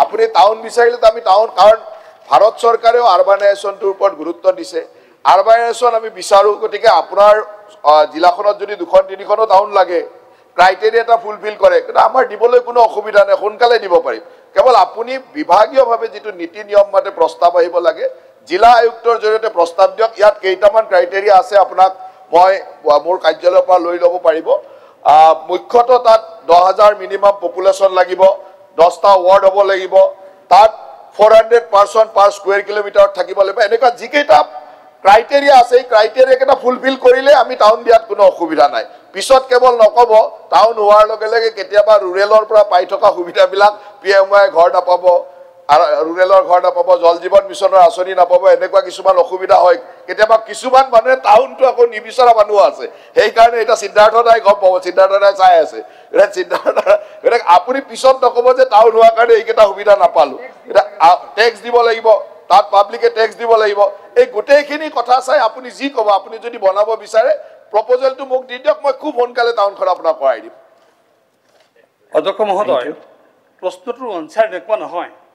আপুনি টাউন বিচাৰিলে তো আমি টাউন, কাৰণ ভাৰত চৰকাৰেও আৰবানাইজেশ্যনটোৰ ওপৰত গুৰুত্ব দিছে। আৰবানাইজেশ্যন আমি বিচাৰোঁ, গতিকে আপোনাৰ জিলাখনত যদি 2-3খনো টাউন লাগে, ক্ৰাইটেৰিয়া এটা ফুলফিল কৰে, কিন্তু আমাৰ দিবলৈ কোনো অসুবিধা নাই, সোনকালে দিব পাৰিম। কেৱল আপুনি বিভাগীয়ভাৱে যিটো নীতি নিয়ম মতে প্ৰস্তাৱ আহিব লাগে, জিলা আয়ুক্তৰ জৰিয়তে প্ৰস্তাৱ দিয়ক। ইয়াত কেইটামান ক্ৰাইটেৰিয়া আছে, আপোনাক মই মোৰ কাৰ্যালয়ৰ পৰা লৈ ল'ব পাৰিব। মুখ্যতঃ তাত 10,000 মিনিমাম পপুলেশ্যন লাগিব, 10টা ৱাৰ্ড হ'ব লাগিব, তাত 400 পাৰ্চন পাৰ স্কুৱেৰ কিলোমিটাৰত থাকিব লাগিব। এনেকুৱা যিকেইটা ক্ৰাইটেৰিয়া আছে, এই ক্ৰাইটেৰিয়া কেইটা ফুলফিল কৰিলে আমি টাউন দিয়াত কোনো অসুবিধা নাই। পিছত কেৱল নক'ব টাউন হোৱাৰ লগে লগে কেতিয়াবা ৰুৰেলৰ পৰা পাই থকা সুবিধাবিলাক PMY ঘৰ নাপাব, ৰুৰেলৰ ঘৰ নাপাব, জল জীৱন মিছনৰ আঁচনি নাপাব, এনেকুৱা কিছুমান অসুবিধা হয়। কেতিয়াবা কিছুমান মানুহে টাউনটো আকৌ নিবিচৰা মানুহ আছে, সেইকাৰণে এতিয়া সিদ্ধাৰ্থ দাই গম পাব, সিদ্ধাৰ্থ দাই চাই আছে। এতিয়া আপুনি পিছত নক'ব যে টাউন হোৱাৰ কাৰণে এইকেইটা সুবিধা নাপালোঁ। এতিয়া টেক্স দিব লাগিব, তাত পাব্লিকে টেক্স দিব লাগিব। এই গোটেইখিনি কথা চাই আপুনি যি ক'ব, আপুনি যদি বনাব বিচাৰে প্ৰপ'জেলটো মোক দি দিয়ক, মই খুব সোনকালে টাউনখন আপোনাক কৰাই দিম। অধ্যক্ষ মহোদয়, প্ৰশ্নটোৰ আনচাৰ এনেকুৱা নহয়